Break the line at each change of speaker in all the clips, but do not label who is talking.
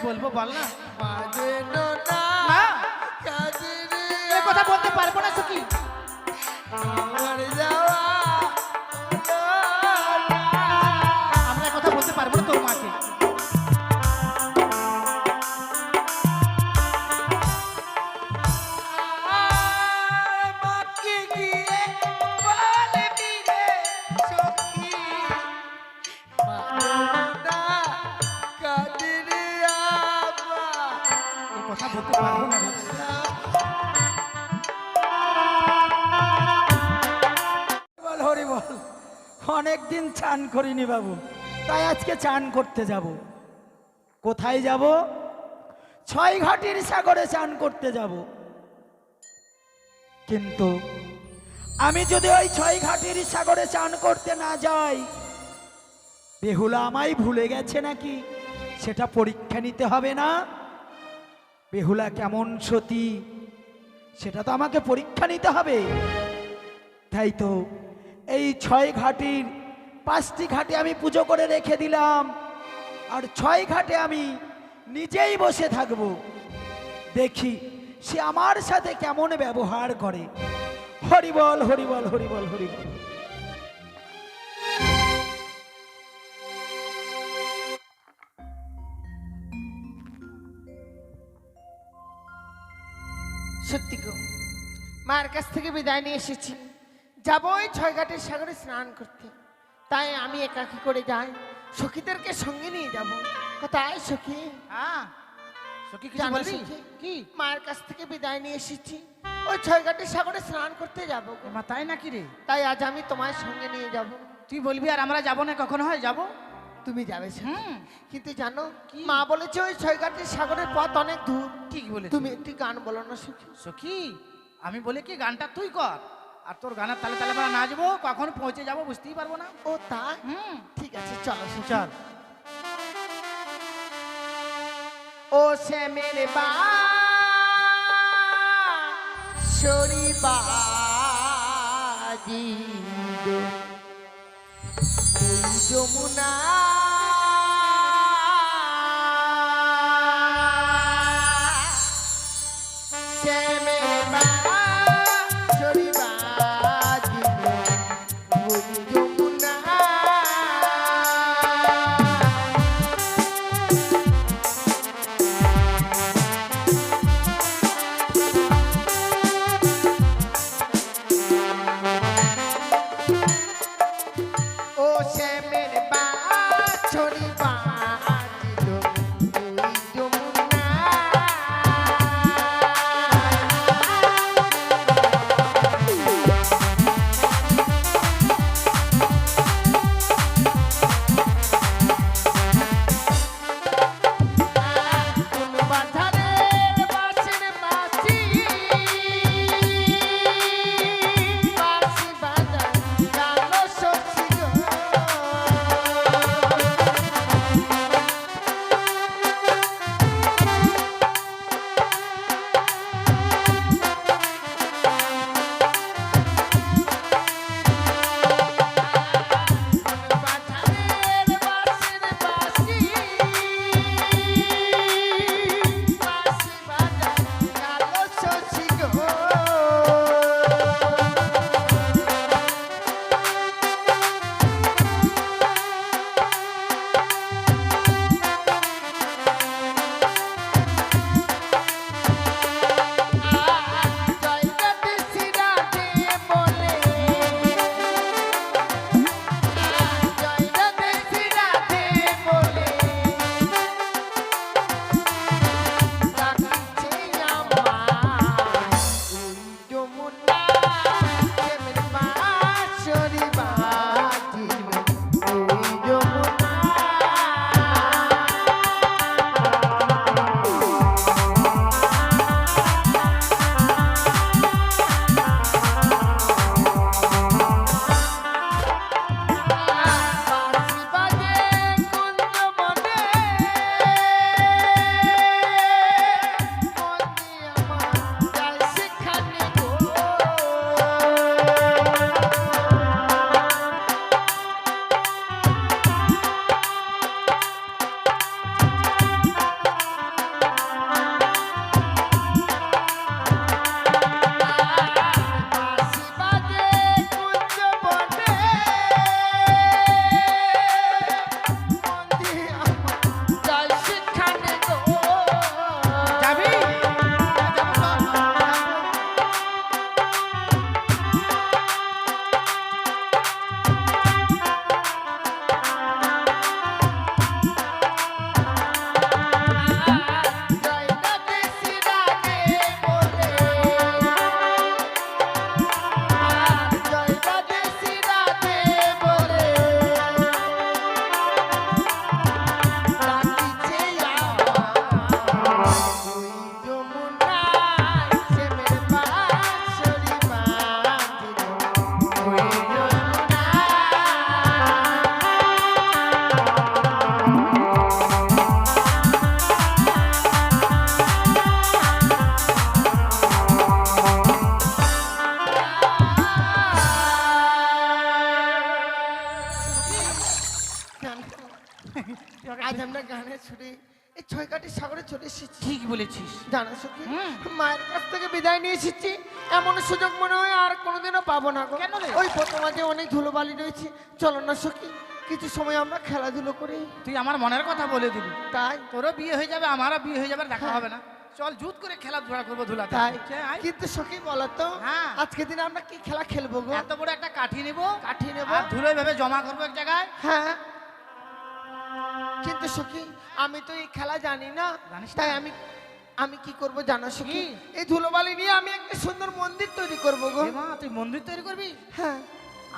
বলবো বল না।
বাজেনো না কাজের
এই কথা বলতে পারবো না সখী।
আমার যাওয়া
আমরা কথা বলতে পারবো না তোর মাকে।
মাকে গিয়ে বলবি রে সখী বাজেনো না কাজের
এই কথা বলতে পারবো না রে।
বল হরি বল। অনেকদিন চান করিনি বাবু, তাই আজকে চান করতে যাব। কোথায় যাব? ছয় ঘাটির সাগরে চান করতে যাব। কিন্তু আমি যদি ওই ছয় ঘাটির সাগরে চান করতে না যাই, বেহুলা আমায় ভুলে গেছে নাকি সেটা পরীক্ষা নিতে হবে না? বেহুলা কেমন সতী সেটা তো আমাকে পরীক্ষা নিতে হবে। তাই তো এই ছয় ঘাটির 5টি ঘাটে আমি পুজো করে রেখে দিলাম, আর 6 ঘাটে আমি নিজেই বসে থাকব। দেখি সে আমার সাথে কেমন ব্যবহার করে। হরি বল হরি বল হরি বল হরি বল।
সত্যি গো, মায়ের কাছ থেকে বিদায় নিয়ে এসেছি, যাবো ওই ছয়ঘাটের সাগরে স্নান করতে। তাই আমি একাকি করে যাই, সখীদেরকে সঙ্গে নিয়ে যাব। কোথায় সখী?
হ্যাঁ সখী কিছু
জানো
বলবি?
সখী?
কি
মায়ের কাছ থেকে বিদায় নিয়ে এসেছি, ওই ছয়ঘাটের সাগরে স্নান করতে যাব।
মা তাই নাকি রে?
তাই আজ আমি তোমার সঙ্গে নিয়ে যাব।
তুই বলবি আর আমরা যাবো না? কখন হয় যাবো।
তুমি যাবে সখী।
হুম।
কিন্তু জানো মা বলেছে ওই ছয়ঘাটের সাগরের পথ অনেক দূর।
ঠিক বলে
তুমি একটি গান বলো না সখী।
সখী আমি বলে কি গানটা তুই কর, আর তোর গানের তালে তালে আমরা নাচবো, কখন পৌঁছে যাবো বুঝতেই পারবো না।
ও তা
হুম
ঠিক আছে, চলো সখী।
চল।
ও সে মেরে বা শরী বাজি দো ওই যমুনা সে মেরে বা শরী বাজি দো ওই যমুনা ও সে মেরে বাস ছয়ঘাটের সাগরে চলে এসেছি।
ঠিক বলেছিস।
জানো সখী,
হুম।
মায়ের কাছ থেকে বিদায় নিয়ে এসেছি, এমন সুযোগ মনে হয় আর কোনোদিনও পাবো না গো।
কেন রে?
ওই প্রথম মাঝে অনেক ধুলোবালি রয়েছে, চলো না সখী কিছু সময় আমরা খেলাধুলো করি।
তুই আমার মনের কথা বলে দিবি।
তাই
তোরও বিয়ে হয়ে যাবে, আমারও বিয়ে হয়ে যাবে, আর দেখা হবে না। চল জুত করে খেলাধুলা করবো ধুলাতে।
তাই
আয়।
কিন্তু সখী বলো তো,
হ্যাঁ।
আজকে দিনে আমরা কি খেলা খেলবো গো?
এত বড় একটা কাঠি নিব,
কাঠি নেব।
আর ধুলোয় ভেবে জমা করবো এক জায়গায়।
হ্যাঁ, কিন্তু সখী আমি তো এই খেলা জানি না,
জানিস না?
তাই আমি কি করব জানো সখী?
কি?
এই ধুলোবালি নিয়ে আমি একটা সুন্দর মন্দির তৈরি করব গো।
এ মা, তুই মন্দির তৈরি করবি?
হ্যাঁ,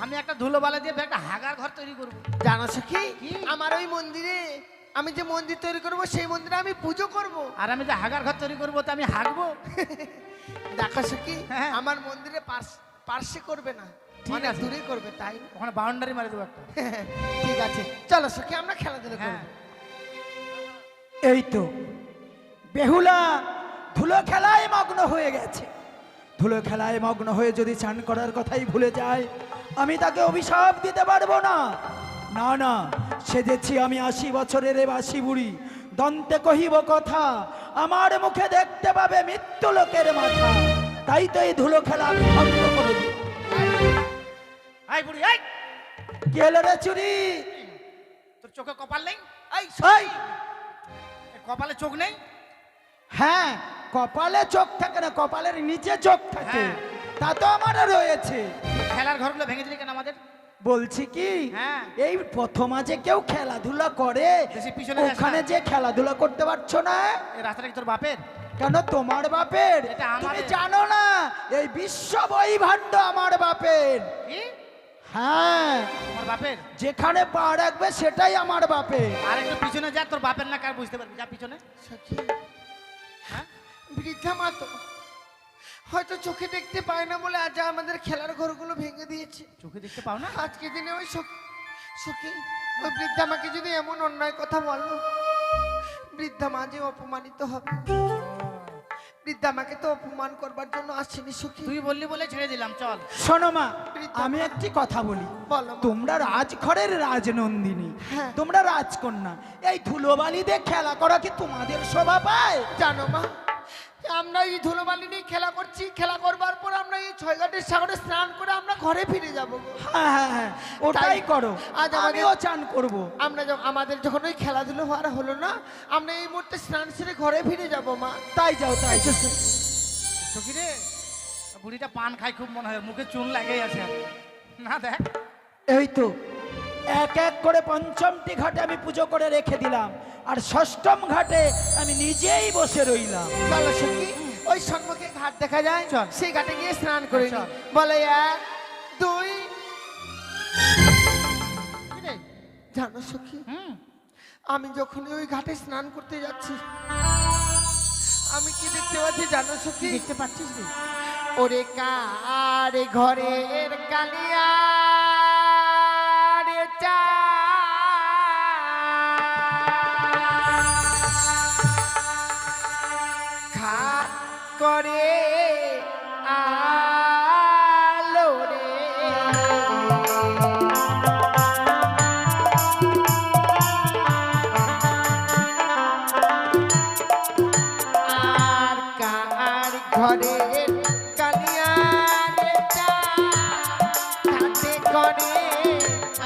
আমি একটা ধুলো বালা দিয়ে একটা হাগার ঘর তৈরি করবো।
জানো সখী
কি?
আমার ওই মন্দিরে, আমি যে মন্দির তৈরি করব সেই মন্দিরে আমি পুজো করব।
আর আমি যে হাগার ঘর তৈরি করবো, তো আমি হাগবো।
দেখো সখী,
হ্যাঁ।
আমার মন্দিরে পার্শ্বে করবে না,
ঠিক
অনেক
আছে।
দূরে করবে, তাই না?
ওখানে বাউন্ডারি মারি দেবো একটা।
ঠিক আছে, চলো সখী আমরা খেলাধুলা
হ্যাঁ।
করব।
এই তো বেহুলা ধুলো খেলায় মগ্ন হয়ে গেছে। ধুলো খেলায় মগ্ন হয়ে যদি চান করার কথাই ভুলে যায়, আমি তাকে অভিশাপ দিতে পারবো না। না না, সেজেছি আমি 80 বছরের বাসি বুড়ি, দন্তে কহিব কথা, আমার মুখে দেখতে পাবে মৃত্যু লোকের মাথা। তাই তো এই ধুলো খেলা আমি ভঙ্গ করে দিই।
আই বুড়ি, আই।
কি হলো রে চুরি?
তোর চোখে কপাল নেই?
এই,
এ কপালে চোখ নেই?
হ্যাঁ, কপালে চোখ থাকে না, কপালের নিচে চোখ থাকে।
হ্যাঁ।
তা তো আমারও রয়েছে।
খেলার ঘরগুলো ভেঙে দিলি কেন আমাদের?
বলছি কি,
হ্যাঁ।
এই প্রথম যে কেউ খেলাধুলা করে,
বেশি পিছনে যাস না।
ওখানে যে খেলাধুলা করতে পারছো না,
এই রাস্তাটা কি তোর বাপের?
কেন তোমার বাপের?
এটা আমাদের।
তুমি জানো না এই বিশ্ব বৈভাণ্ড আমার বাপের।
কি?
হ্যাঁ,
তোমার বাপের?
যেখানে পা রাখবে সেটাই আমার বাপের।
আর একটু পিছনে যা, তোর বাপের না কার বুঝতে পারবি। যা পিছনে।
সখী,
হ্যাঁ?
বৃদ্ধা মা তো হয়তো চোখে দেখতে পায় না বলে আজ আমাদের খেলার ঘরগুলো ভেঙে দিয়েছে।
চোখে দেখতে পাও না?
আজকে দিনে ওই সখী, ওই বৃদ্ধা মাকে যদি এমন অন্যায় কথা বলো, বৃদ্ধা মা যে অপমানিত হবে। বৃদ্ধা মাকে তো অপমান করবার জন্য আসেনি সখী।
তুই বললি বলে ছেড়ে দিলাম, চল।
শোনো মা, আমি একটি কথা বলি।
বলো মা।
তোমরা রাজঘরের রাজনন্দিনী,
হ্যাঁ।
তোমরা রাজকন্যা, এই ধুলোবালি দিয়ে খেলা করা কি তোমাদের শোভা পায়?
জানো মা, আমরা এই ধুলোবালি নিয়ে খেলা করছি, খেলা করবার পর আমরা এই ছয়ঘাটের সাগরে স্নান করে আমরা ঘরে ফিরে যাবো গো।
হ্যাঁ হ্যাঁ হ্যাঁ, ওটাই
তাই
করো।
আজ আমাদের-
আমিও চান করবো।
আমাদের যখন ওই খেলাধুলো হওয়ার হলো না, আমরা এই মুহূর্তে স্নান সেরে ঘরে ফিরে যাবো মা।
তাই যাও, তাই যাও।
সখী রে, বুড়িটা পান খাই খুব মনে হয়, মুখে চুন লাগেই আছে। না দেখ,
এই তো এক এক করে পঞ্চমটি ঘাটে আমি পুজো করে রেখে দিলাম, আর ষষ্ঠম ঘাটে আমি নিজেই বসে রইলাম।
চলো সখী, ওই সম্মুখে ঘাট দেখা যায়,
চল।
সেই ঘাটে গিয়ে স্নান করে নি।
চল।
বলে 1 2।
কি রে?
জানো সখী,
হুম।
আমি যখনই ওই ঘাটে স্নান করতে যাচ্ছি, আমি কি দেখতে পাচ্ছি জানো
কি
সখী?
দেখতে পাচ্ছিস রে?
ওরে কার ঘরের কালিয়া রে চা, খাট করে আলো রে, আর কার ঘরের কালিয়া রে চা, খাটে করে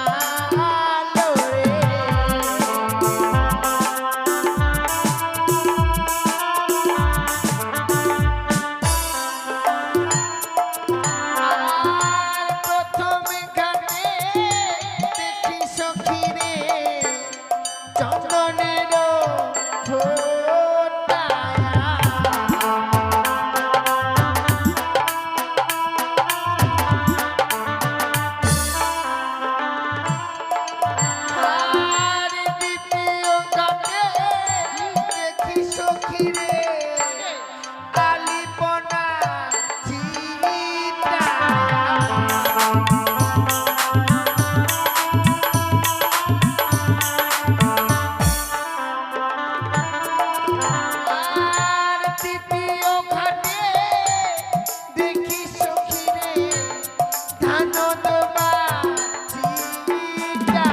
আলো রে। আর প্রথম ঘাটে দেখি সখী রে, চন্দনের ফোঁটা। আর দ্বিতীয় ঘাটে দেখি সখী রে, আলিপনা চিতা। আর তৃতীয় ঘাটে দেখি সখী রে, ধান দোবা চিটা।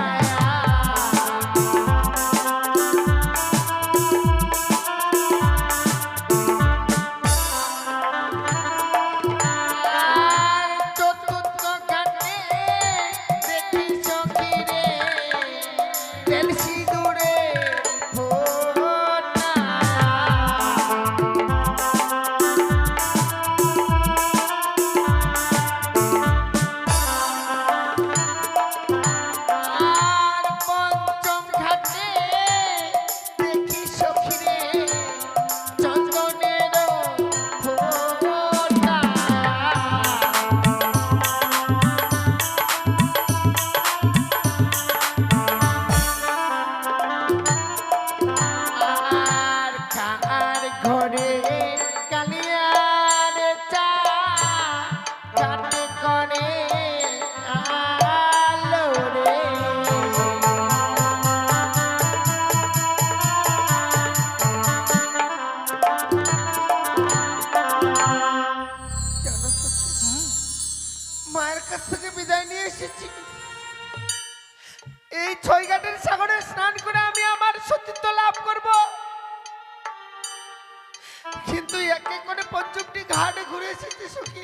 কিন্তু একে করে পঞ্চমটি ঘাটে ঘুরে এসেছি সখী,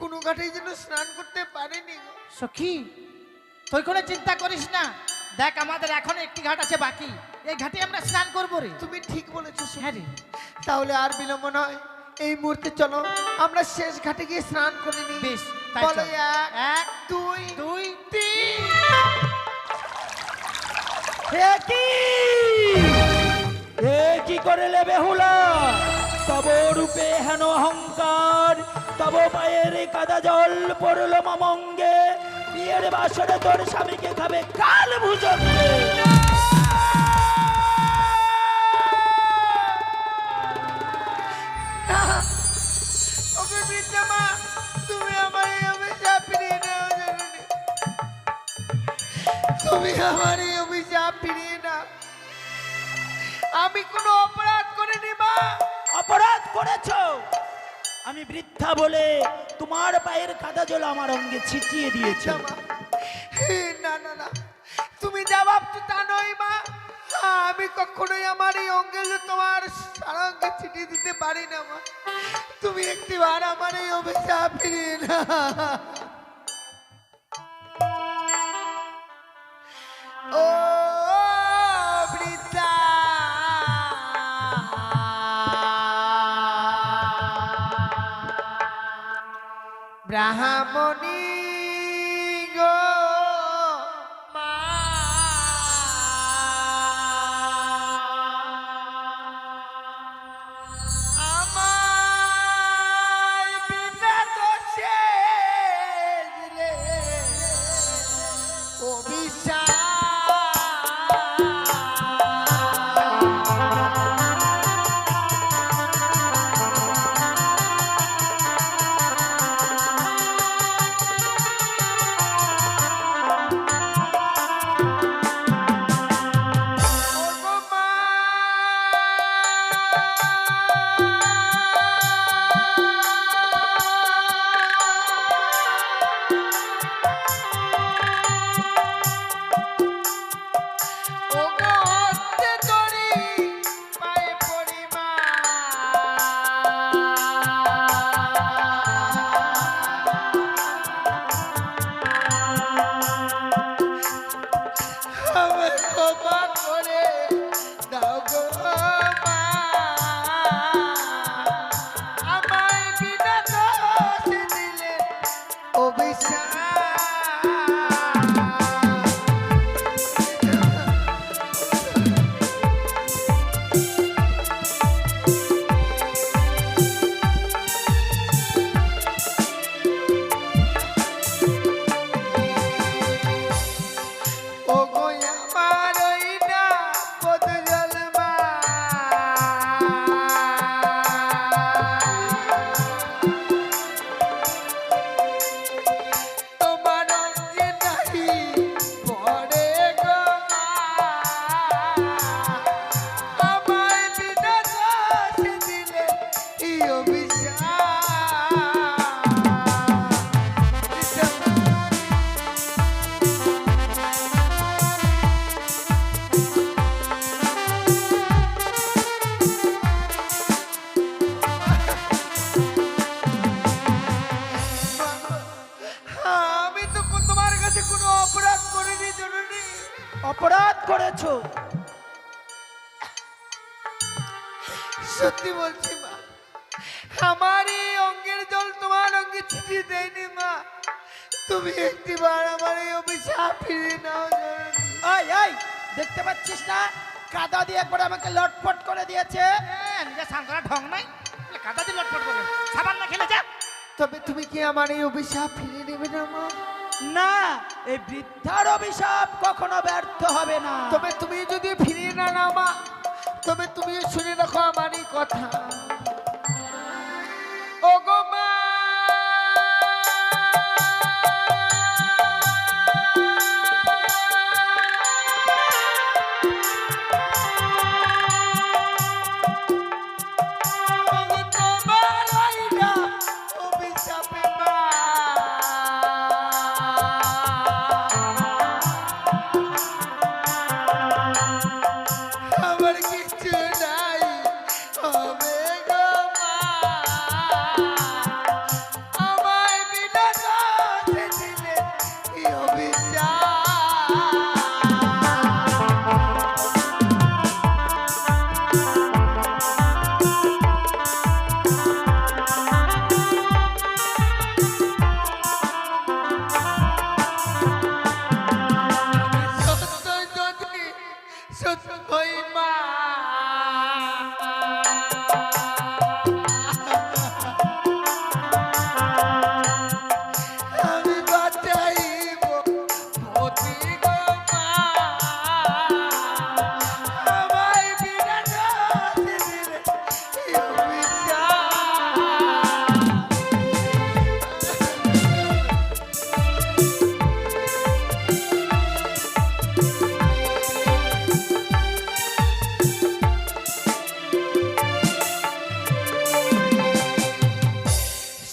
কোনো ঘাটে যেন স্নান করতে পারিনি গো।
সখী তুই কোনো চিন্তা করিস না, দেখ আমাদের এখন একটি ঘাট আছে বাকি, এই ঘাটে আমরা স্নান করবো রে।
তুমি ঠিক বলেছো সখী।
হ্যাঁ রে,
তাহলে আর বিলম্ব নয়, এই মুহূর্তে চলো আমরা শেষ ঘাটে গিয়ে স্নান করে নিই।
বেশ, তাই
বলো
চল।
এক দুই
দুই
তিন।
এ কি এ কি করলে বেহুলা? তব রূপে হেন অহংকার, তব পায়ের কাদা জল পড়লো মামঙ্গে, বিয়ের বাসরে তোর স্বামীকে খাবে কাল ভুজঙ্গে।
ওকে বৃদ্ধা মা, তুমি আমার এই অভিশাপ ফিরিয়ে নাও জননী। তুমি আমার এই অভিশাপ ফিরিয়ে নাও। আমি কোনো অপরাধ করিনি মা।
অপরাধ করেছো? আমি বৃদ্ধা বলে তোমার পায়ের কাদা জল আমার অঙ্গে ছিটিয়ে দিয়েছো।
মা, না না না, তুমি যা ভাবছো তা নয় মা। আমি কখনোই আমার এই অঙ্গে তোমার সারাঙ্গে ছিটিয়ে দিতে পারি না মা। তুমি একটিবার আমার এই অভিশাপ ফিরিয়ে না। ও বৃদ্ধা, ব্রাহ্মণী গো মা, আমায় বিনা দোষে দিলে অভিশাপ। ওগো মা, ওগো হস্তে ধরি পায়ে পড়ি মা। আমায় ক্ষমা করে দাও গো মা। আমায় বিনা দোষে দিলে অভিশাপ। ওগো আমার ওই না বদল মা। তোমার অঙ্গে নাহি পড়ে গো মা। আমায় বিনা দোষে দিলে এই অভিশাপ। আমি তো তোমার কাছে কোনো অপরাধ করিনি জননী।
অপরাধ করেছো?
সত্যি বলছি মা, আমার এই অঙ্গের জল তোমার অঙ্গে ছিটিয়ে দেয়নি মা। তুমি একটিবার আমার এই অভিশাপ ফিরিয়ে নাও জননী।
এই এই দেখতে পাচ্ছিস না, কাদা দিয়ে একবার আমাকে লটপট করে দিয়েছে।
নিজের স্নান করার ঢং নাই, কাদা দিয়ে লটপট করবে, সাবান না খেলে যা।
তবে তুমি কি আমার এই অভিশাপ ফিরিয়ে নেবে না মা?
না, এই বৃদ্ধার অভিশাপ কখনো ব্যর্থ হবে না।
তবে তুমি যদি ফিরিয়ে না নাও মা, তবে তুমি শুনে রাখো আমার এই কথা। ওগো মা, ওগো তোমার ওই না অভিশাপে মা। আমার কিছু নাই আমি বাঁচাইব পতি গো মা, আমায় বিনা দোষে দিলে এই অভিশাপ।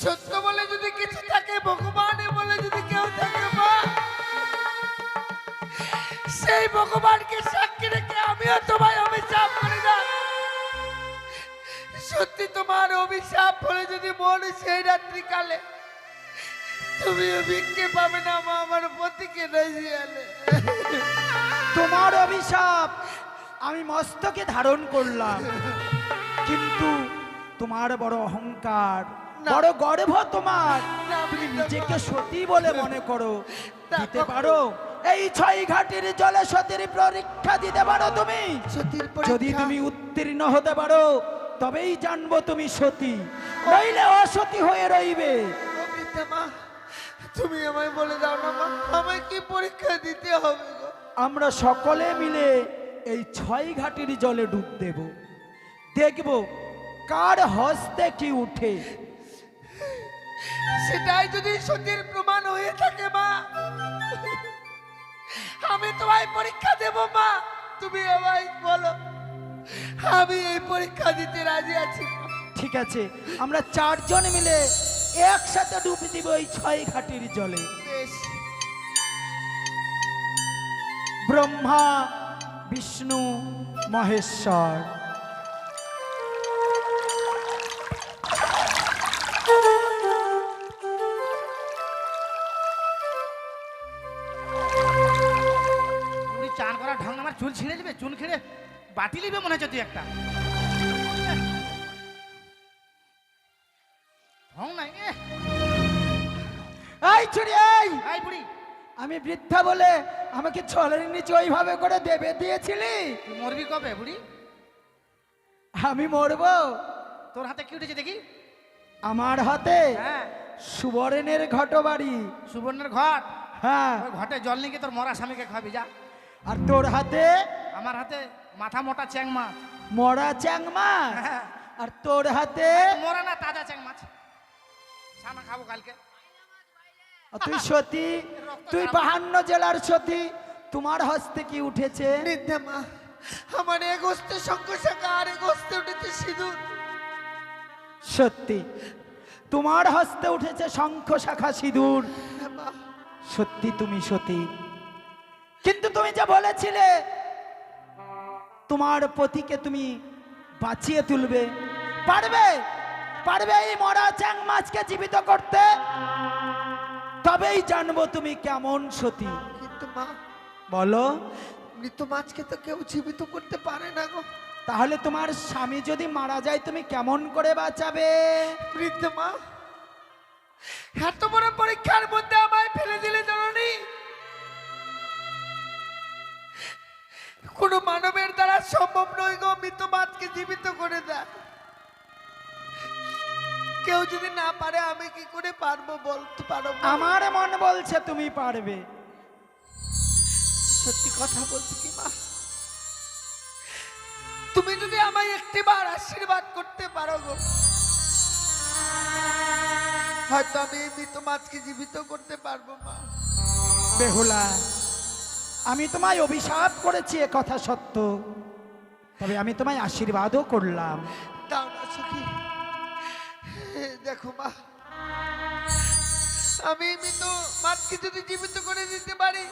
সত্য বলে যদি কিছু থাকে, ভগবানে বলে যদি কেউ থাকে মা, সেই ভগবানকে সাক্ষী রেখে আমিও তোমায় অভিশাপ করি না। সত্যি তোমার অভিশাপ বলে যদি মন সেই রাত্রিকালে তুমিও ভিক্ষে পাবে না মা, আমার পতিকে রাজিয়ালে।
তোমার অভিশাপ আমি মস্তকে ধারণ করলাম, কিন্তু তোমার বড় অহংকার,
না।
বড় গর্ব তোমার।
না,
তুমি
বৃদ্ধা
নিজেকে
মা।
সতী বলে মনে করো,
তা
দিতে
কখনো-
পারো এই 6 ঘাটের জলে সতীর পরীক্ষা দিতে পারো তুমি?
সতীর
যদি
পরীক্ষা।
তুমি উত্তীর্ণ হতে পারো তবেই জানবো তুমি সতী, নইলে অসতী হয়ে রইবে।
ও বৃদ্ধা মা, তুমি আমায় বলে দাও না মা, আমায় কি পরীক্ষা দিতে হবে গো?
আমরা সকলে মিলে এই 6 ঘাটের জলে ডুব দেব, দেখব কার হস্তে কি উঠে।
সেটাই যদি সত্যির প্রমাণ হয়ে থাকে মা, আমি তোমায় পরীক্ষা দেব মা। তুমি আমায় বলো, আমি এই পরীক্ষা দিতে রাজি আছি মা।
ঠিক আছে, আমরা 4 জন মিলে একসাথে ডুব দিব এই 6 ঘাটের জলে।
বেশ।
ব্রহ্মা, বিষ্ণু, মহেশ্বর।
বুড়ি চান করার ঢং আমার চুল ছিঁড়ে যাবে, চুন ছিঁড়ে বাটি লিবে মনে হচ্ছে তুই একটা। ঢং নাই
এই ছুরি, এই
এই বুড়ি,
আমি বৃদ্ধা বলে আমাকে ছলের নিচে ওইভাবে করে দেবে দিয়েছিলি?
তুই মরবি কবে বুড়ি?
আমি মরবো?
তোর হাতে কি উঠেছে দেখি?
আমার হাতে
হ্যাঁ,
সুবর্ণের ঘটবাড়ি।
সুবর্ণের ঘট।
হ্যাঁ,
ওই ঘটে জল নিয়ে গিয়ে তোর মরা স্বামীকে খাবি যা।
আর তোর হাতে
আমার হাতে মাথা মোটা চ্যাং মাছ।
মরা চ্যাং মাছ,
হ্যাঁ,
আর তোর হাতে
মরা না তাজা চ্যাং মাছ। সানা খাবো কালকে।
আর তুই সতী, তুই 52 জেলার সতী, তোমার হস্তে কি উঠেছে?
বৃদ্ধা মা, আমার এক হস্তে শঙ্খ শাখা, আর এক হস্তে উঠেছে সিঁদুর।
সত্যি তোমার হস্তে উঠেছে শঙ্খ শাখা সিঁদুর।
হ্যাঁ মা,
সত্যি তুমি সতী, কিন্তু তুমি যে বলেছিলে তোমার পতিকে তুমি বাঁচিয়ে তুলবে, পারবে? পারবে এই মরা চ্যাং মাছকে জীবিত করতে? তবেই জানবো তুমি কেমন সতী।
কিন্তু মা,
বলো।
মৃত মাছকে তো কেউ জীবিত করতে পারে না গো।
তাহলে তোমার স্বামী যদি মারা যায় তুমি কেমন করে বাঁচাবে?
বৃদ্ধ মা, এত বড় পরীক্ষার মধ্যে আমায় ফেলে দিলে জননী। কোনো মানবের দ্বারা সম্ভব নয় গো মৃত মাছকে জীবিত করে দেয়। কেউ যদি না পারে আমি কি করে পারবো বলতে পারো মা?
আমার মন বলছে তুমি পারবে।
সত্যি কথা বলছি কি মা, তুমি যদি আমায় একটিবার আশীর্বাদ করতে পারো গো, হয়তো আমি এই মৃত মাছকে জীবিত করতে পারবো মা।
বেহুলা, আমি তোমায় অভিশাপ করেছি এ কথা সত্য, তবে আমি তোমায় আশীর্বাদও করলাম।
দাও না সখী, দেখো মা, আমি মৃত মাছকে যদি জীবিত করে দিতে পারি,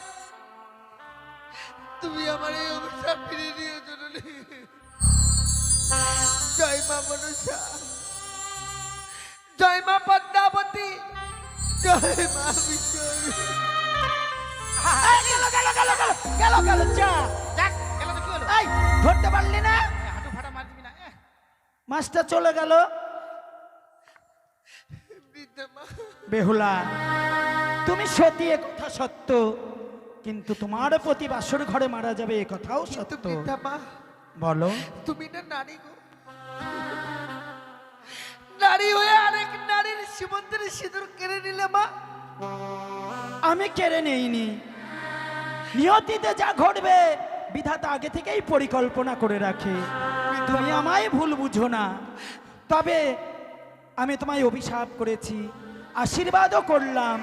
তুমি আমার এই অভিশাপ ফিরিয়ে দিও জননী। জয় মা মনসা, জয় মা পদ্মাবতী, জয় মা বিশ্বরী।
গেল গেল গেল গেল গেল গেল যা।
যাক, গেল তো কি হলো?
এই ধরতে পারলি না?
হাঁটু ফাটা মার দিবি না।
মাছটা চলে গেল।
বৃদ্ধা মা,
বেহুলা, তুমি সতী এ কথা সত্য, কিন্তু তোমার প্রতি বাসর ঘরে মারা যাবে এ কথাও
কিন্তু
সত্য।
বৃদ্ধা মা,
বলো।
তুমি না নারী গো, নারী হয়ে আরেক নারীর সীমন্তের সিঁদুর কেড়ে নিলে মা।
আমি কেড়ে নেইনি, নিয়তিতে যা ঘটবে বিধাতা আগে থেকেই পরিকল্পনা করে রাখে। তুমি আমায় ভুল বুঝো না। তবে আমি তোমায় অভিশাপ করেছি, আশীর্বাদও করলাম,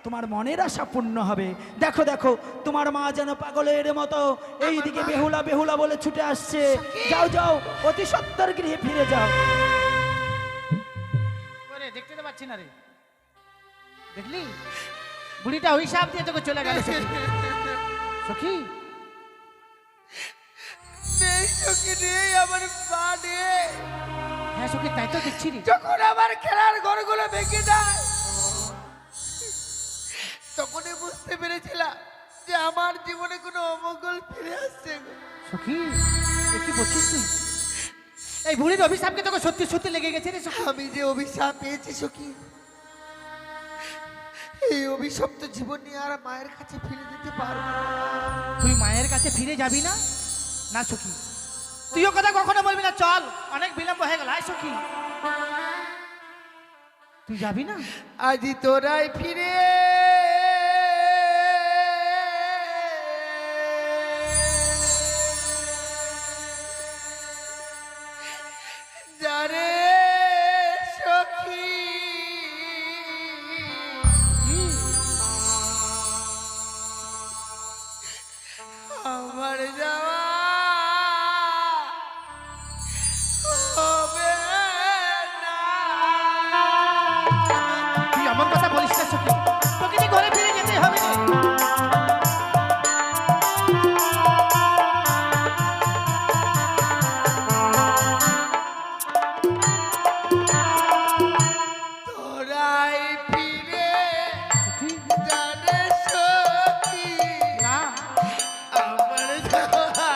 তোমার মনের আশা পূর্ণ হবে। দেখো দেখো, তোমার মা যেন পাগলের মতো এইদিকে বেহুলা বেহুলা বলে ছুটে আসছে। যাও যাও, অতি সত্বর গৃহে ফিরে যাও।
ওরে দেখতে তো পাচ্ছি না রে, দেখলি বুড়িটা অভিশাপ দিয়ে তোকে চলে গেল। সখী
নেই সখী নেই, আমার মা নেই।
হ্যাঁ সখী, তাই তো দেখছি রে।
যখন আমার খেলার ঘরগুলো ভেঙে যায় তখনই বুঝতে পেরেছিলাম যে আমার জীবনে কোনো অমঙ্গল ফিরে আসছে গো।
সখী এ কি বলছিস তুই? এই বুড়ির অভিশাপকে তোকে সত্যি সত্যি লেগে গেছে রে সখী।
আমি যে অভিশাপ পেয়েছি সখী, এই অভিশপ্ত জীবন নিয়ে আর মায়ের কাছে ফিরে দিতে পারবো না।
তুই মায়ের কাছে ফিরে যাবি না? না সখী, তুইও কথা কখনো বলবি না। চল, অনেক বিলম্ব হয়ে গেল। আয় সখী, তুই যাবি না?
আজি তোরাই ফিরে যারে সখী, আমার যাওয়া হবে না।
তুই এমন কথা বলিস না সখী, তোকে যে ঘরে ফিরে যেতে হবে রে।
তোরাই ফিরে
সখী,
যারে সখী,
না
আমার যাওয়া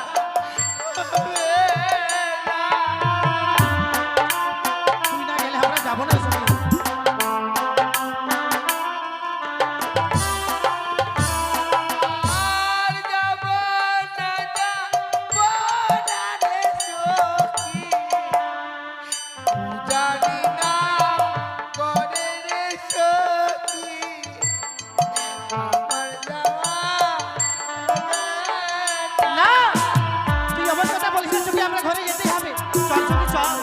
হবে না।
তুই না গেলে আমরা যাবো না সখী।
আর যাব না, যাব না রে সখী, জানি না করে রে সখী, আমার যাওয়া হবে না।
না, তুই এমন কথা বলিস না সখী, আমরা ঘরে যেতেই হবে। চল সখী চল।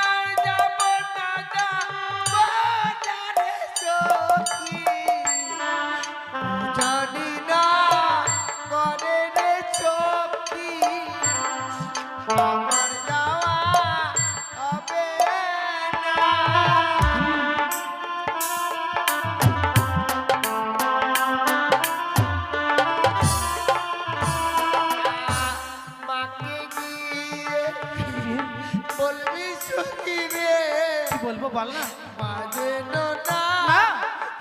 আর যাব না, যাব না রে সখী, জানি না করে রে সখী, আমার যাওয়া হবে না। মাকে গিয়ে বলবি সখী রে,
কি বলবো বল না।
বাজে না
না,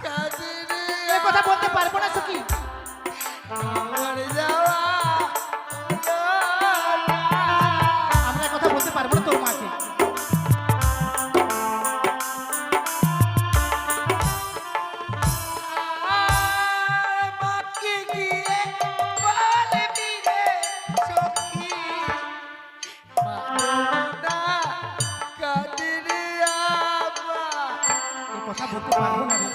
কাজে রে,
এ কথা বলতে পারবো না সখী।
আমার যাওয়া হলো না।
আমরা এ কথা বলতে পারবো না তোর মাকে।
মাকে গিয়ে বলবি রে সখী, বাজে না কাজে রে, আমার
এ কথা বলতে পারবো না রে।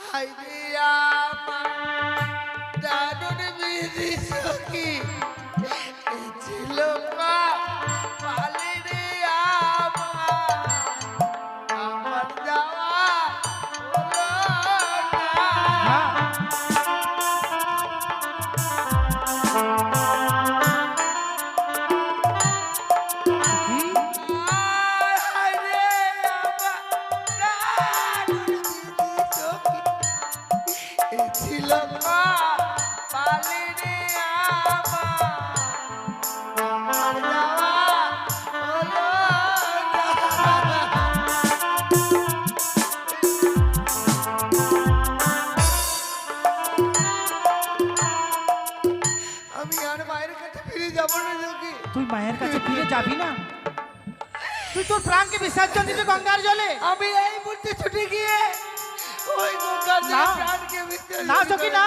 হাইরে আমার দারুণ বিধি সখী, এই ছিল মা পালে রে আমার যাওয়া হলো না।
হ্যাঁ, সখী,
হাইরে আমার দারুণ বিধি সখী, এই ছিল মা পালে রে আমার যাবো না সখী।
তুই মায়ের কাছে ফিরে যাবি না? তুই তোর প্রাণকে বিসর্জন দিবি গঙ্গার জলে?
আমি এই মুহূর্তে ছুটে গিয়ে ওই গঙ্গার জলে
না।
প্রাণকে বিসর্জন
না
দিব।
সখী না,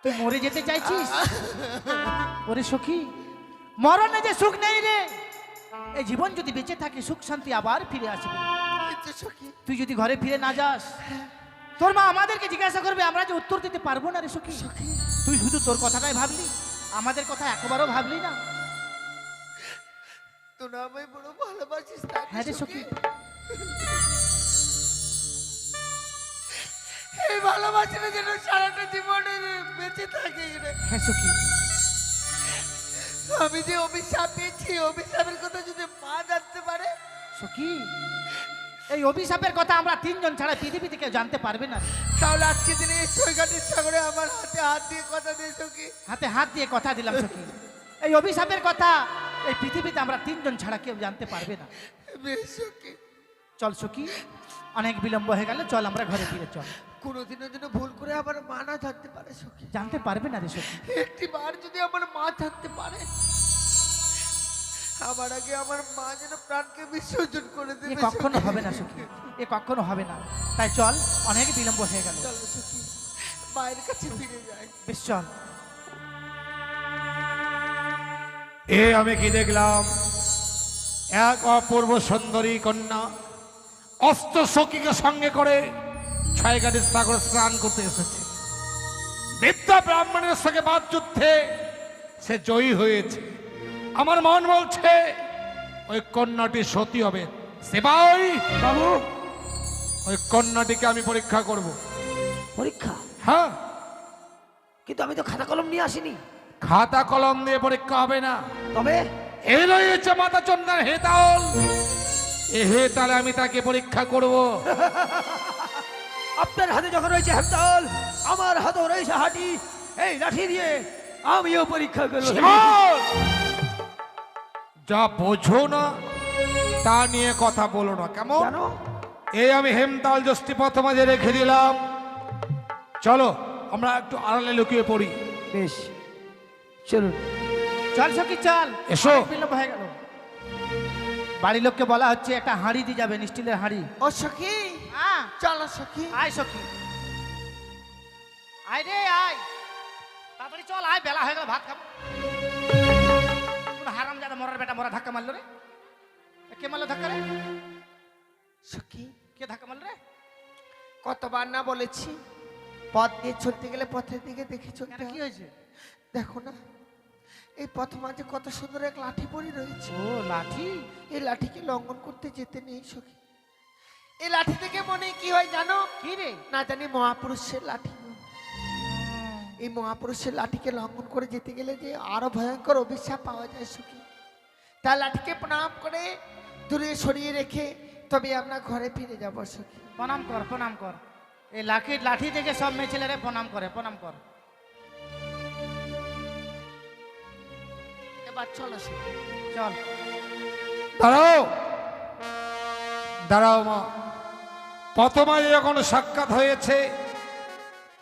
তুই মরে যেতে চাইছিস? ওরে সখী, মরণে যে সুখ নেই রে। এই জীবন যদি বেঁচে থাকে সুখ শান্তি আবার ফিরে আসবে।
কিন্তু সখী,
তুই যদি ঘরে ফিরে না যাস, তোর মা আমাদেরকে জিজ্ঞাসা করবে, আমরা যে উত্তর দিতে পারবো না রে সখী। তুই শুধু তোর কথাটাই ভাবলি, আমাদের কথা একবারও ভাবলি না।
তোরা আমায় বড় ভালোবাসিস তাই না
হ্যাঁ রে
সখী?
সখী,
এই ভালোবাসাটা যেন সারাটা জীবনে বেঁচে থাকে রে।
হ্যাঁ সখী।
আমি যে অভিশাপ পেয়েছি, অভিশাপের কথা যদি মা জানতে পারে,
সখী, এই অভিশাপের কথা আমরা তিনজন ছাড়া পৃথিবী থেকে জানতে পারবে না।
তাহলে আজকে দিনে এই ছয়ঘাটের সাগরে আমার হাতে হাত দিয়ে কথা দিয়ে সখী।
হাতে হাত দিয়ে কথা দিলাম সখী, এই অভিশাপের কথা এই পৃথিবীতে আমরা তিনজন ছাড়া কেউ জানতে পারবে না।
বেশ সখী,
চল সখী, অনেক বিলম্ব হয়ে গেল, চল আমরা ঘরে ফিরে চল।
কোনোদিনও যেন ভুল করে আমার মা না জানতে পারে সখী।
জানতে পারবে না রে সখী।
একটি বার যদি আমার মা জানতে পারে, আমার আগে আমার মা যেন প্রাণকে বিসর্জন করে
এ
দেবে।
কখনো
সখী।
হবে না সখী, এ কখনো হবে না। তাই চল, অনেক বিলম্ব হয়ে গেল,
চলো সখী, মায়ের কাছে ফিরে যাই।
বেশ চল।
এ আমি কি দেখলাম, এক অপূর্ব সুন্দরী কন্যা অস্ত সখীকে সঙ্গে করে ছয়ঘাটের সাগরে স্নান করতে এসেছে। বিদ্যা ব্রাহ্মণের সঙ্গে বাদ যুদ্ধে সে জয়ী হয়েছে। আমার মন বলছে ওই কন্যাটি সতী হবে। সেবাই
বাবু,
ওই কন্যাটিকে আমি পরীক্ষা করব।
পরীক্ষা?
হ্যাঁ,
কিন্তু আমি তো খাতা কলম নিয়ে আসিনি।
খাতা কলম দিয়ে পরীক্ষা হবে না।
তবে
এই রয়েছে মাতা চন্দ্রের হেতাল, এ হেতালে আমি তাকে পরীক্ষা করব।
আপনার হাতে যখন রয়েছে হ্যামতাল, আমার হাতেও রয়েছে হাঁটি। এই লাঠি দিয়ে আমিও পরীক্ষা করবো।
শিবল! যা বোঝো না তা নিয়ে কথা বলো না, কেমন?
জানো,
এই আমি হেমতাল যষ্টি পথ মাঝে রেখে দিলাম। চলো আমরা একটু আড়ালে লুকিয়ে পড়ি।
বেশ, চলুন।
চল সখী চল,
এসো।
অনেক বিলম্ব হয়ে গেল। বাড়ির লোককে বলা হচ্ছে একটা হাঁড়ি দিয়ে যাবেন, স্টিলের হাঁড়ি।
ও সখী,
হ্যাঁ,
চলো সখী।
আয় সখী, আয় রে আয়, তাড়াতাড়ি চল, আয়, বেলা হয়ে গেল, ভাত খাবো। কোন হারাম জাদা মরার বেটা মরা ধাক্কা মারলো রে। এ কে মারলো ধাক্কা রে?
সখী,
কে ধাক্কা মারলো রে?
কতবার না বলেছি, পথ দিয়ে চলতে গেলে পথের দিকে দেখে চলতে
কেন, কি
হয়।
হয়েছে?
দেখো না, এই পথ মাঝে কত সুন্দর এক লাঠি পড়ে রয়েছে।
ও লাঠি,
এই লাঠিকে লঙ্ঘন করতে যেতে নেই সখী। এই লাঠি থেকে মনে কি হয় জানো?
কি রে?
না জানি মহাপুরুষের লাঠি। এই মহাপুরুষের লাঠিকে লঙ্ঘন করে যেতে গেলে যে আরো ভয়ঙ্কর অভিশাপ পাওয়া যায় সখী। তার লাঠিকে প্রণাম করে দূরে সরিয়ে রেখে তবে আমরা ঘরে ফিরে যাব সখী।
প্রণাম কর, প্রণাম কর। এই লাঠি থেকে সব মেয়ে ছেলেরে প্রণাম করে, প্রণাম কর।
এবার চলো সখী।
চল।
দাঁড়াও, দাঁড়াও মা। প্রথমে যখন সাক্ষাৎ হয়েছে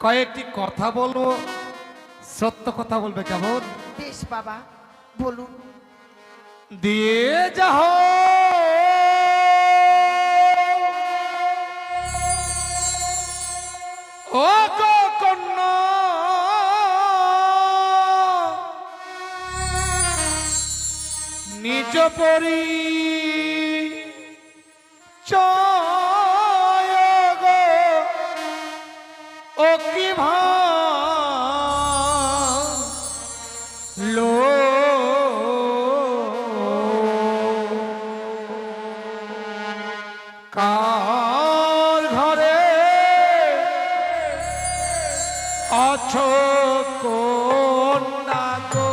কয়েকটি কথা বলবো, সত্য কথা বলবে, কেমন?
বেশ বাবা, বলুন।
দিয়ে যাহ ও গো কন্যা, নিজ পরি চয় গো ও কি ভালো কার ঘরে আছো কন্যা গো।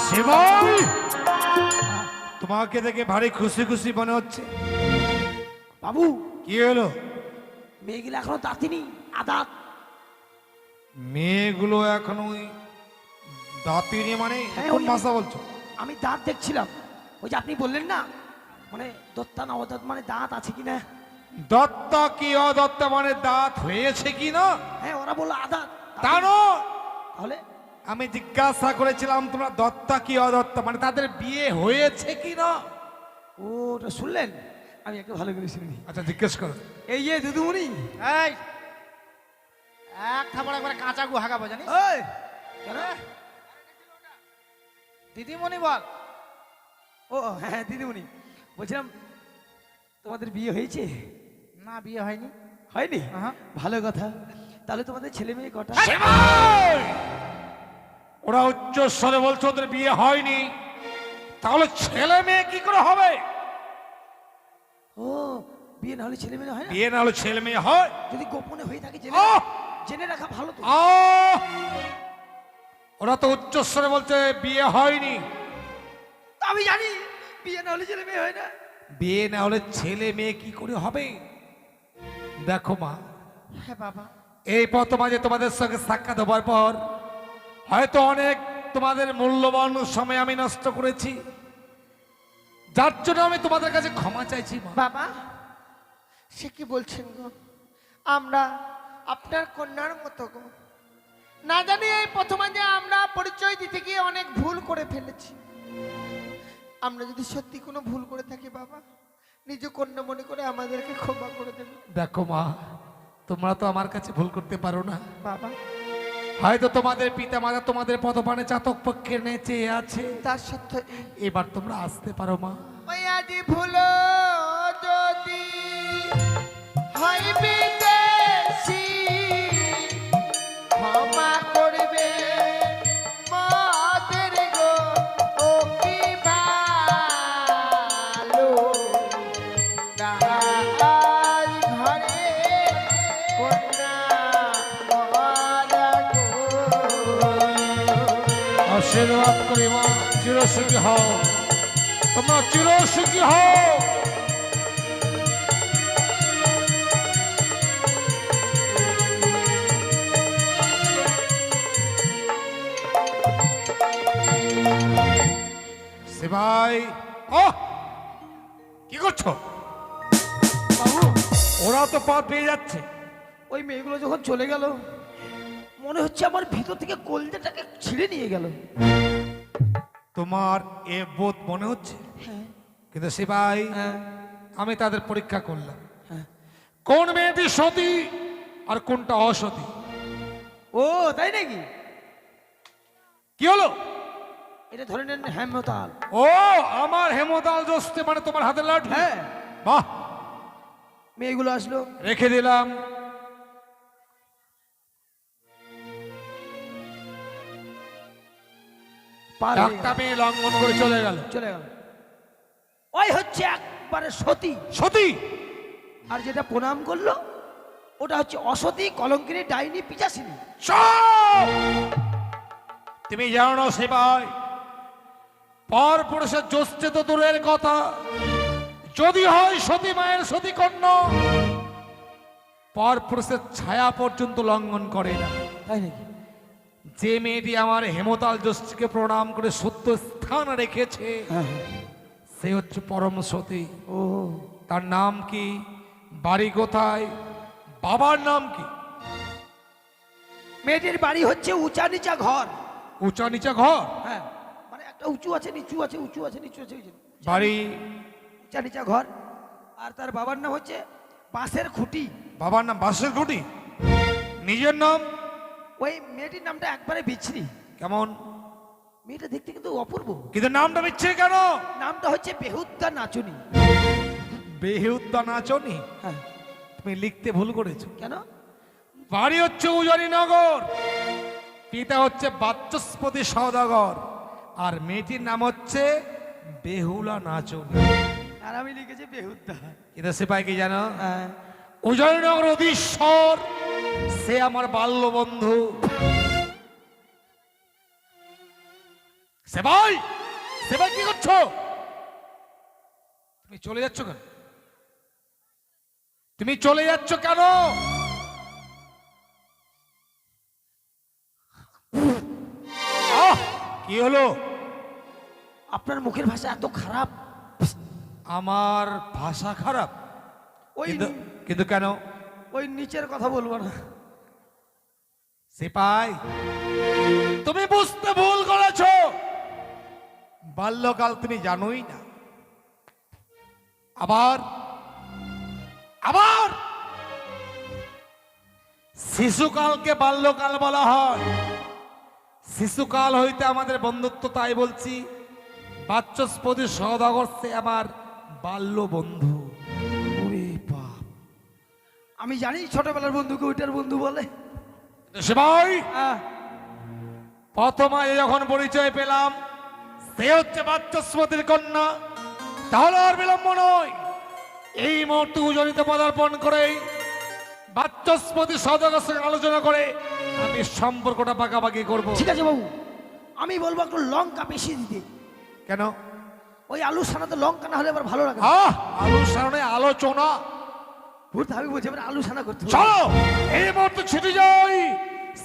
শিবাই, তোমাকে দেখে ভারী খুশি খুশি মনে হচ্ছে।
বাবু,
কি হলো?
মেয়েগুলো এখনো দাঁতিনি, আদাত।
মেয়েগুলো এখন ওই দাঁতিনি মানে
হ্যাঁ,
কোন
ওই-
ভাষা বলছো?
আমি দাঁত দেখছিলাম, ওই যে আপনি বললেন না, মানে দত্তা না অদাত, মানে দাঁত আছে কিনা।
দত্তা কি অদত্তা মানে দাঁত হয়েছে কি না?
হ্যাঁ, ওরা বললো আদাত।
তা নয়,
তাহলে
আমি জিজ্ঞাসা করেছিলাম তোমরা দত্তা কি অদত্তা মানে তাদের বিয়ে হয়েছে কি না?
ও, ওটা শুনলেন? আমি একটু ভালো করে শুনিনি।
আচ্ছা জিজ্ঞেস করো।
এই যে দুদুমণি,
এই এক থাপড় একবারে কাঁচা গু হাগাবো জানিস?
ওই কেন?
দিদিমণি বল।
ও হ্যাঁ দিদিমণি, বলছিলাম তোমাদের বিয়ে হয়েছে?
না, বিয়ে হয়নি।
হয়নি?
আহা।
ভালো কথা। তাহলে তোমাদের ছেলে মেয়ে কটা?
শিবাই! ওরা উচ্চ স্বরে বলছো ওদের বিয়ে হয়নি, তাহলে ছেলে মেয়ে কি করে হবে?
ও, বিয়ে না হলে ছেলে মেয়ে হয় না?
বিয়ে না হলে ছেলে মেয়ে হয়?
যদি গোপনে হয়ে থাকে
আহ!
জেনে রাখা ভালো তো।
আহ! ওরা তো উচ্চ স্বরে বলছে বিয়ে হয়নি।
আমি জানি বিয়ে না হলে ছেলে মেয়ে হয় না।
বিয়ে না হলে ছেলে মেয়ে কি করে হবে? দেখো মা,
হ্যাঁ বাবা,
এই প্রথম মাঝে তোমাদের সঙ্গে সাক্ষাৎ হবার পর হয়তো অনেক তোমাদের মূল্যবান সময় আমি নষ্ট করেছি, যার জন্য আমি তোমাদের কাছে ক্ষমা চাইছি মা।
বাবা সে কি বলছেন গো? আমরা আপনার কন্যার মতো গো। না জানি এই প্রথমে যে আমরা পরিচয় দিতে গিয়ে অনেক ভুল করে ফেলেছি। আমরা যদি সত্যি কোনো ভুল করে থাকি বাবা, নিজ কন্যা মনে করে আমাদেরকে ক্ষমা করে দেবে
দেখো মা, তোমরা তো আমার কাছে ভুল করতে পারো না।
বাবা।
হয়তো তোমাদের পিতা মাতা তোমাদের পদপানে চাতক পক্ষে নেচে আছে,
তার সত্য
এবার তোমরা আসতে পারো মা।
ওই আজি ভুলো যদি হয় বিদেশি, ক্ষমা করবে মাদের গো। ও কি ভালো রাজ ঘরে কন্যা মরা গো।
আশীর্বাদ করি মা, চিরসুখী হও, তোমরা চিরসুখী হও। শিবাই, ও কি করছো?
বাবু,
ওরা তো পথ পেয়ে যাচ্ছে।
ওই মেয়েগুলো যখন চলে গেল, মনে হচ্ছে আমার ভিতর থেকে কলজাটাকে ছিঁড়ে নিয়ে গেল।
তোমার এ বোধ মনে হচ্ছে,
হ্যাঁ
কিন্তু শিবাই
হ্যাঁ
আমি তাদের পরীক্ষা করলাম,
হ্যাঁ।
কোন মেয়েটি সতী আর কোনটা অসতী।
ও তাই নাকি?
কি হলো?
এটা ধরে নেন হেমতাল।
ও, আমার হেমতাল জস্তে মানে তোমার হাতের লাঠি।
হ্যাঁ,
বাহ,
মেয়েগুলো আসলো।
রেখে দিলাম।
পার হয়ে
একটা
গেল,
মেয়ে লঙ্ঘন করে চলে গেল।
চলে গেল। ওই হচ্ছে একবারে সতী,
সতী।
আর যেটা প্রণাম করলো ওটা হচ্ছে অসতী, কলঙ্কিনী, ডাইনি, পিচাসিনী।
চুপ! তুমি জানো না শিবাই, পর পুরুষের জোস্তে তো দূরের কথা, যদি হয় সতী মায়ের সতী কন্যা, পর পুরুষের ছায়া পর্যন্ত লঙ্ঘন করে না।
তাই নাকি?
যে মেয়েটি আমার হেমতাল জোস্তিকে প্রণাম করে সত্য স্থান রেখেছে,
হ্যাঁ।
সে হচ্ছে পরম সতী।
ও,
তার নাম কি, বাড়ি কোথায়, বাবার নাম কি?
মেয়েটির বাড়ি হচ্ছে উঁচা নিচা ঘর।
উঁচা নিচা ঘর,
হ্যাঁ, মানে একটা উঁচু আছে নিচু আছে, উঁচু আছে নিচু আছে, ওই যে
বাড়ি
উঁচা নিচা ঘর। আর তার বাবার নাম হচ্ছে বাঁশের খুঁটি।
বাবার নাম বাসের ঘুটি, নিজের নাম
ওই মেয়েটির নামটা একবারে বিচ্ছিরি।
কেমন?
মেয়েটা দেখতে কিন্তু অপূর্ব।
কিন্তু নামটা বিচ্ছে কেন?
নামটা হচ্ছে বেহুদ্দা নাচুনি।
বেহুদ্দা নাচনি?
হ্যাঁ।
তুমি লিখতে ভুল করেছো।
কেন?
বাড়ি হচ্ছে উজানিনগর, পিতা হচ্ছে বাচস্পতি সওদাগর, আর মেয়েটির নাম হচ্ছে বেহুলা নাচনি।
আর আমি লিখেছি বেহুদ্দা।
কিন্তু সিপাই কি জানো?
হ্যাঁ।
উজানিনগর অধীশ্বর, সে আমার বাল্য বন্ধু। সেবাই, সেবাই কি করছো? তুমি চলে যাচ্ছ কেন? তুমি চলে যাচ্ছ কেন? আহ, কি হলো?
আপনার মুখের ভাষা এত খারাপ।
আমার ভাষা খারাপ?
ওই
কিন্তু কেন?
ওই নিচের কথা বলবো না।
সিপাই, তুমি বুঝতে ভুল করেছ। বাল্যকাল তুমি জানোই না। আবার আবার শিশুকালকে বাল্যকাল বলা হয়। শিশুকাল হইতে আমাদের বন্ধুত্ব, তাই বলছি বাচস্পতি সওদাগর সে আমার বাল্য বন্ধু।
ওরে বাপ, আমি জানি ছোটবেলার বন্ধুকে ওইটার বন্ধু বলে।
সেবাই,
আহ,
প্রথমে যখন পরিচয় পেলাম সে হচ্ছে বাচস্পতির কন্যা, তাহলে আর বিলম্ব নয়, এই মুহূর্তে উজনিতে পদার্পণ করে বাচস্পতি সওদাগরের সঙ্গে আলোচনা করে আমি সম্পর্কটা পাকাপাকি করব।
ঠিক আছে বাবু, আমি বলবো একটু লঙ্কা বেশি দিতে।
কেন?
ওই আলু সানাতে লঙ্কা না হলে আবার ভালো লাগে না।
আলোর সামনে আলোচনা।
ভূত আমি বলছি এবার আলু সানা করতে হবে।
চলো এই মুহূর্তে ছুটে যাই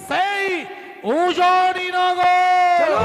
সেই উজনিনগর।
চলো।